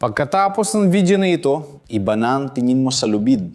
Pagkatapos ng video na ito, iba na ang tingin mo sa lubid.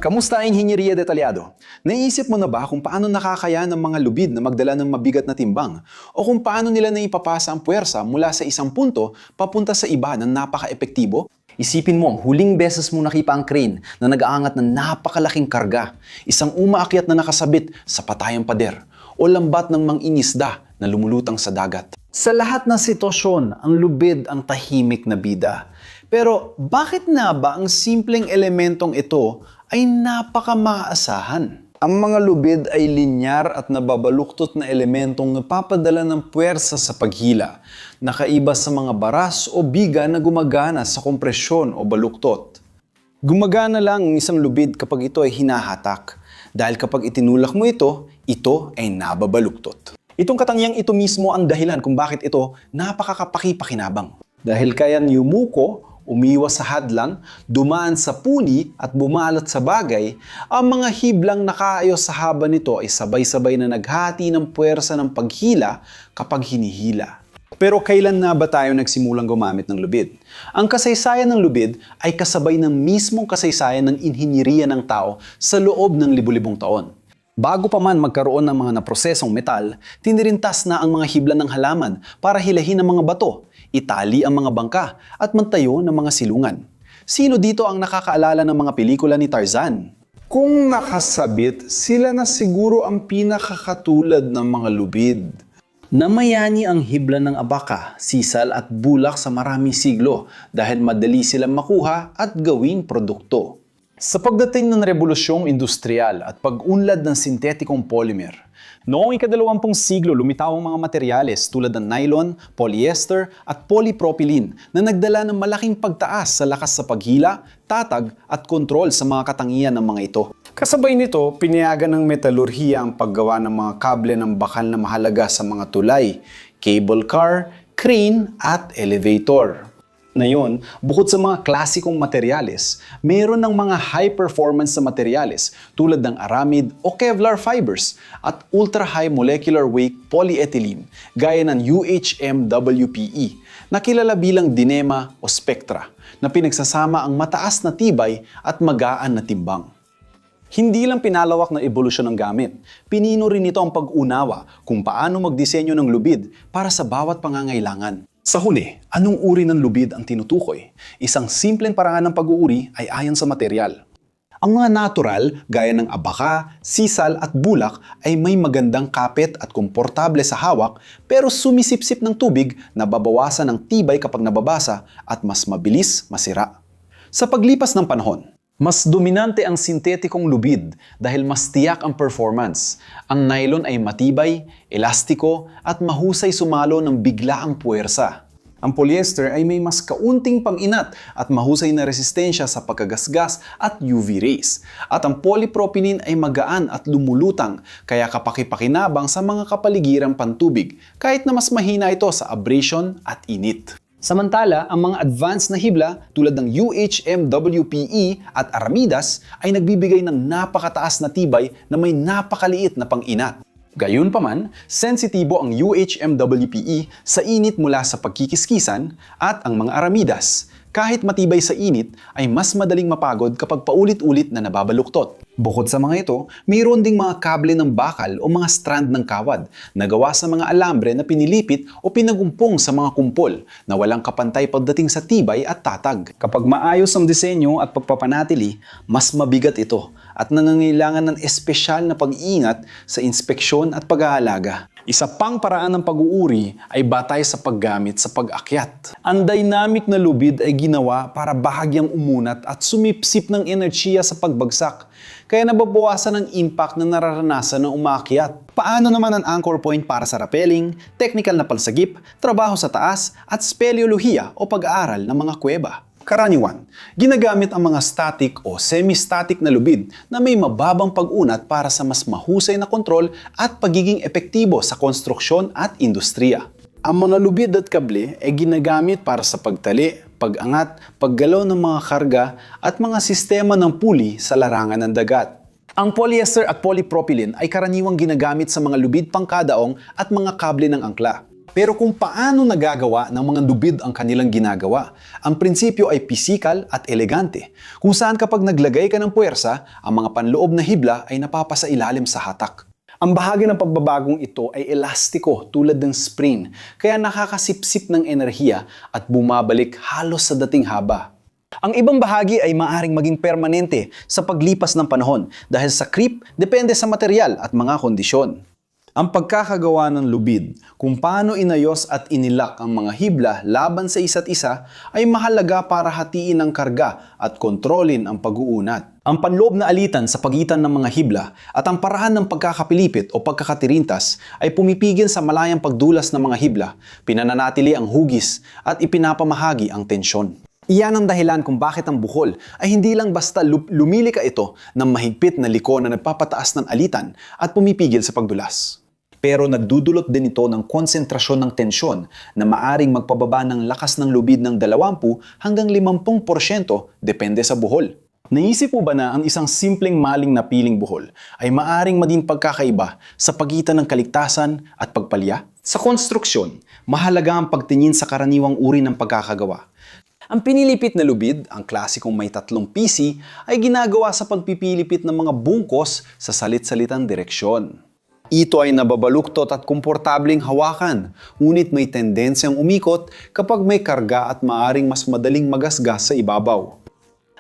Kamusta Inhinyeriya Detalyado? Naisip mo na ba kung paano nakakaya ng mga lubid na magdala ng mabigat na timbang? O kung paano nila naipapasa ang puwersa mula sa isang punto papunta sa iba na napaka-epektibo? Isipin mo ang huling beses mo nakipa ang crane na nag-aangat ng napakalaking karga, isang umaakyat na nakasabit sa patayang pader, o lambat ng mangingisda na lumulutang sa dagat. Sa lahat ng sitwasyon, ang lubid ang tahimik na bida. Pero bakit na ba ang simpleng elementong ito ay napaka-maaasahan? Ang mga lubid ay linyar at nababaluktot na elementong napapadala ng puwersa sa paghila, nakaiba sa mga baras o biga na gumagana sa kompresyon o baluktot. Gumagana lang ang isang lubid kapag ito ay hinahatak, dahil kapag itinulak mo ito ay nababaluktot. Itong katangiang ito mismo ang dahilan kung bakit ito napakakapaki-pakinabang. Dahil kayang yumuko, umiwas sa hadlang, dumaan sa puni at bumalat sa bagay, ang mga hiblang nakaayos sa haba nito ay sabay-sabay na naghati ng puwersa ng paghila kapag hinihila. Pero kailan na ba tayo nagsimulang gumamit ng lubid? Ang kasaysayan ng lubid ay kasabay ng mismong kasaysayan ng inhinyeriya ng tao sa loob ng libu-libong taon. Bago pa man magkaroon ng mga naprosesong metal, tinirintas na ang mga hibla ng halaman para hilahin ang mga bato, itali ang mga bangka, at magtayo ng mga silungan. Sino dito ang nakakaalala ng mga pelikula ni Tarzan? Kung nakasabit, sila na siguro ang pinakakatulad ng mga lubid. Namayani ang hibla ng abaka, sisal at bulak sa maraming siglo dahil madali silang makuha at gawing produkto. Sa pagdating ng revolusyong industrial at pag-unlad ng sintetikong polymer, noong ika-20 siglo lumitaw ang mga materyales tulad ng nylon, polyester at polypropylene na nagdala ng malaking pagtaas sa lakas sa paghila, tatag at kontrol sa mga katangian ng mga ito. Kasabay nito, pinayagan ng metalurhiya ang paggawa ng mga kable ng bakal na mahalaga sa mga tulay, cable car, crane at elevator. Ngayon, bukod sa mga klasikong materyales, mayroon ng mga high-performance na materyales tulad ng aramid o Kevlar fibers at ultra-high molecular weight polyethylene gaya ng UHMWPE na kilala bilang Dyneema o Spectra na pinagsasama ang mataas na tibay at magaan na timbang. Hindi lang pinalawak ng ebolusyon ng gamit, pinino rin ito ang pag-unawa kung paano magdisenyo ng lubid para sa bawat pangangailangan. Sa huli, anong uri ng lubid ang tinutukoy? Isang simpleng paraan ng pag-uuri ay ayon sa material. Ang mga natural, gaya ng abaka, sisal at bulak ay may magandang kapit at komportable sa hawak pero sumisipsip ng tubig na babawasan ng tibay kapag nababasa at mas mabilis masira. Sa paglipas ng panahon, mas dominante ang sintetikong lubid dahil mas tiyak ang performance. Ang nylon ay matibay, elastiko at mahusay sumalo ng biglaang puwersa. Ang polyester ay may mas kaunting pang-inat at mahusay na resistensya sa pagkagasgas at UV rays. At ang polypropylene ay magaan at lumulutang kaya kapakipakinabang sa mga kapaligirang pantubig kahit na mas mahina ito sa abrasion at init. Samantala, ang mga advanced na hibla tulad ng UHMWPE at Aramidas ay nagbibigay ng napakataas na tibay na may napakaliit na pang-inat. Gayunpaman, sensitibo ang UHMWPE sa init mula sa pagkikiskisan at ang mga Aramidas, kahit matibay sa init, ay mas madaling mapagod kapag paulit-ulit na nababaluktot. Bukod sa mga ito, mayroon ding mga kable ng bakal o mga strand ng kawad na gawa sa mga alambre na pinilipit o pinagumpong sa mga kumpol na walang kapantay pagdating sa tibay at tatag. Kapag maayos ang disenyo at pagpapanatili, mas mabigat ito at nangangailangan ng espesyal na pag-iingat sa inspeksyon at pag-aalaga. Isa pang paraan ng pag-uuri ay batay sa paggamit sa pag-akyat. Ang dynamic na lubid ay ginawa para bahagyang umunat at sumipsip ng enerhiya sa pagbagsak, kaya nababawasan ang impact na nararanasan ng umaakyat. Paano naman ang anchor point para sa rappelling, technical na palsagip, trabaho sa taas, at speleolohiya o pag-aaral ng mga kuweba? Karaniwan, ginagamit ang mga static o semi-static na lubid na may mababang pag-unat para sa mas mahusay na kontrol at pagiging epektibo sa konstruksyon at industriya. Ang mga lubid at kable ay ginagamit para sa pagtali, pag-angat, paggalaw ng mga karga at mga sistema ng puli sa larangan ng dagat. Ang polyester at polypropylene ay karaniwang ginagamit sa mga lubid pangkadaong at mga kable ng angkla. Pero kung paano nagagawa ng mga lubid ang kanilang ginagawa, ang prinsipyo ay pisikal at elegante, kung saan kapag naglagay ka ng puwersa, ang mga panloob na hibla ay napapasailalim sa hatak. Ang bahagi ng pagbabagong ito ay elastiko tulad ng spring, kaya nakakasipsip ng enerhiya at bumabalik halos sa dating haba. Ang ibang bahagi ay maaring maging permanente sa paglipas ng panahon dahil sa creep depende sa material at mga kondisyon. Ang pagkakagawa ng lubid, kung paano inayos at inilak ang mga hibla laban sa isa't isa ay mahalaga para hatiin ang karga at kontrolin ang pag-uunat. Ang panloob na alitan sa pagitan ng mga hibla at ang paraan ng pagkakapilipit o pagkakatirintas ay pumipigil sa malayang pagdulas ng mga hibla, pinananatili ang hugis at ipinapamahagi ang tensyon. Iyan ang dahilan kung bakit ang buhol ay hindi lang basta lumilika ito ng mahigpit na liko na nagpapataas ng alitan at pumipigil sa pagdulas. Pero nagdudulot din ito ng konsentrasyon ng tensyon na maaring magpababa ng lakas ng lubid ng 20 hanggang 50% depende sa buhol. Naisip mo ba na ang isang simpleng maling na piling buhol ay maaring maging pagkakaiba sa pagitan ng kaligtasan at pagpalya? Sa konstruksyon, mahalaga ang pagtingin sa karaniwang uri ng pagkakagawa. Ang pinilipit na lubid, ang klasikong may 3 PC, ay ginagawa sa pagpipilipit ng mga bungkos sa salit-salitang direksyon. Ito ay nababaluktot at komportabling hawakan, ngunit may tendensyang umikot kapag may karga at maaring mas madaling magasgas sa ibabaw.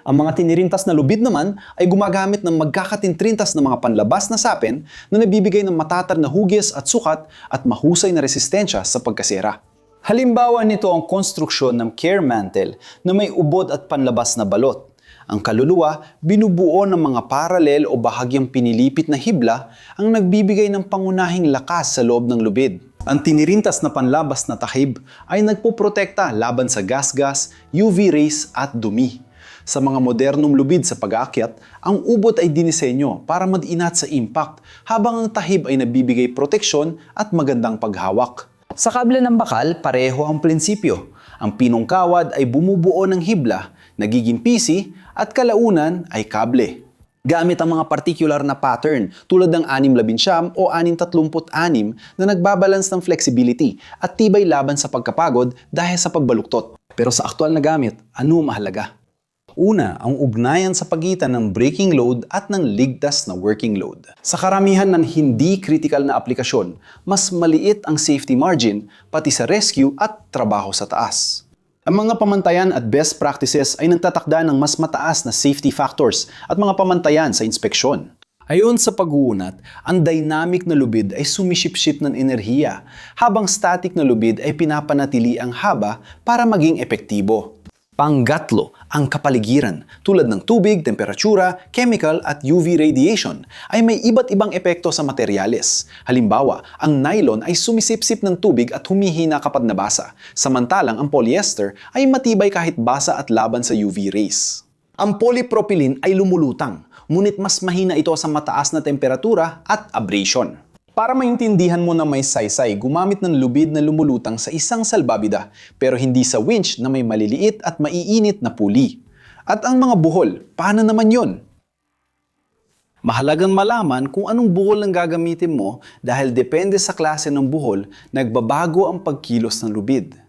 Ang mga tinirintas na lubid naman ay gumagamit ng magkakatintrintas ng mga panlabas na sapin na nabibigay ng matatar na hugis at sukat at mahusay na resistensya sa pagkasira. Halimbawa nito ang konstruksyon ng care mantle na may ubod at panlabas na balot. Ang kaluluwa, binubuo ng mga paralel o bahagyang pinilipit na hibla ang nagbibigay ng pangunahing lakas sa loob ng lubid. Ang tinirintas na panlabas na takib ay nagpoprotekta laban sa gasgas, UV rays at dumi. Sa mga modernong lubid sa pag-aakyat, ang ubod ay dinisenyo para mag-inat sa impact habang ang tahib ay nabibigay proteksyon at magandang paghawak. Sa kable ng bakal, pareho ang prinsipyo. Ang pinong kawad ay bumubuo ng hibla, nagiging PC at kalaunan ay kable. Gamit ang mga particular na pattern tulad ng 6-19 o 6-36 na nagbabalance ng flexibility at tibay laban sa pagkapagod dahil sa pagbaluktot. Pero sa aktual na gamit, ano mahalaga? Una, ang ugnayan sa pagitan ng braking load at ng ligtas na working load. Sa karamihan ng hindi critical na aplikasyon, mas maliit ang safety margin pati sa rescue at trabaho sa taas. Ang mga pamantayan at best practices ay nagtatakda ng mas mataas na safety factors at mga pamantayan sa inspeksyon. Ayon sa pag-uunat, ang dynamic na lubid ay sumiship-ship ng enerhiya, habang static na lubid ay pinapanatili ang haba para maging epektibo. Panggatlo, ang kapaligiran tulad ng tubig, temperatura, chemical at UV radiation ay may iba't ibang epekto sa materyales. Halimbawa, ang nylon ay sumisipsip ng tubig at humihina kapag nabasa, samantalang ang polyester ay matibay kahit basa at laban sa UV rays. Ang polypropylene ay lumulutang, ngunit mas mahina ito sa mataas na temperatura at abrasion. Para maintindihan mo na may saysay, gumamit ng lubid na lumulutang sa isang salbabida, pero hindi sa winch na may maliliit at maiinit na puli. At ang mga buhol, paano naman yon? Mahalagang malaman kung anong buhol ang gagamitin mo dahil depende sa klase ng buhol, nagbabago ang pagkilos ng lubid.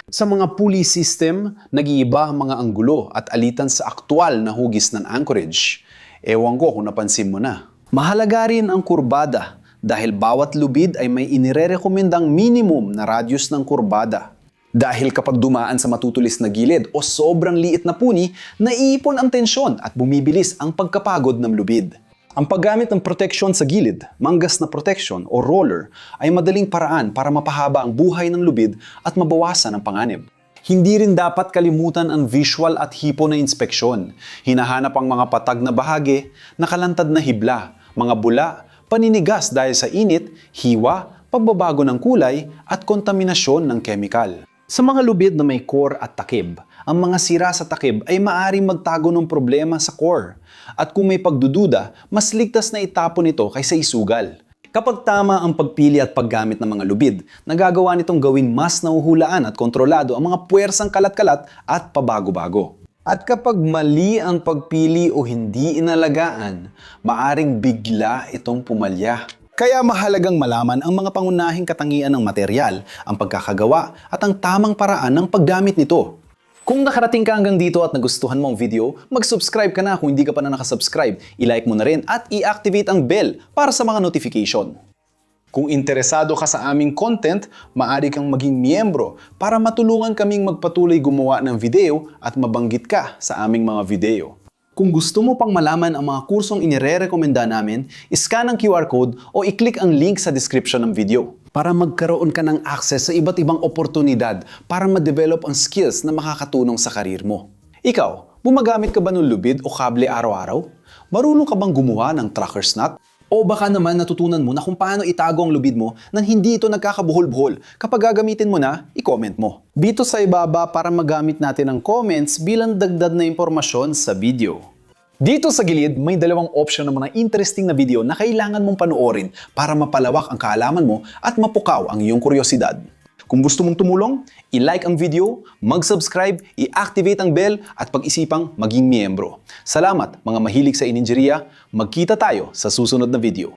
Sa mga pulley system, nag-iiba ang mga anggulo at alitan sa aktwal na hugis ng anchorage. Ewan ko kung napansin mo na. Mahalaga rin ang kurbada, dahil bawat lubid ay may inirerekomendang minimum na radius ng kurbada. Dahil kapag dumaan sa matutulis na gilid o sobrang liit na puni, naiipon ang tensyon at bumibilis ang pagkapagod ng lubid. Ang paggamit ng protection sa gilid, manggas na protection o roller, ay madaling paraan para mapahaba ang buhay ng lubid at mabawasan ang panganib. Hindi rin dapat kalimutan ang visual at hipo na inspeksyon. Hinahanap ang mga patag na bahagi, nakalantad na hibla, mga bula, paninigas dahil sa init, hiwa, pagbabago ng kulay, at kontaminasyon ng chemical. Sa mga lubid na may core at takib, ang mga sira sa takib ay maaaring magtago ng problema sa core. At kung may pagdududa, mas ligtas na itapon ito kaysa isugal. Kapag tama ang pagpili at paggamit ng mga lubid, nagagawa nitong gawin mas nahuhulaan at kontrolado ang mga puwersang kalat-kalat at pabago-bago. At kapag mali ang pagpili o hindi inalagaan, maaring bigla itong pumalya. Kaya mahalagang malaman ang mga pangunahing katangian ng material, ang pagkakagawa at ang tamang paraan ng paggamit nito. Kung nakarating ka hanggang dito at nagustuhan mo ang video, mag-subscribe ka na kung hindi ka pa na nakasubscribe. I-like mo na rin at i-activate ang bell para sa mga notification. Kung interesado ka sa aming content, maaari kang maging miyembro para matulungan kaming magpatuloy gumawa ng video at mabanggit ka sa aming mga video. Kung gusto mo pang malaman ang mga kursong inirerekomenda namin, iscan ang QR code o i-click ang link sa description ng video para magkaroon ka ng access sa iba't ibang oportunidad para ma-develop ang skills na makakatulong sa karir mo. Ikaw, gumagamit ka ba ng lubid o kable araw-araw? Marunong ka bang gumawa ng tracker's knot? O baka naman natutunan mo na kung paano itago ang lubid mo nang hindi ito nagkakabuhol-buhol. Kapag gagamitin mo na, i-comment mo. Dito sa ibaba para magamit natin ang comments bilang dagdag na impormasyon sa video. Dito sa gilid, may dalawang option ng mga interesting na video na kailangan mong panoorin para mapalawak ang kaalaman mo at mapukaw ang iyong kuryosidad. Kung gusto mong tumulong, i-like ang video, mag-subscribe, i-activate ang bell at pag-isipang maging miyembro. Salamat mga mahilig sa ininjeriya, magkita tayo sa susunod na video.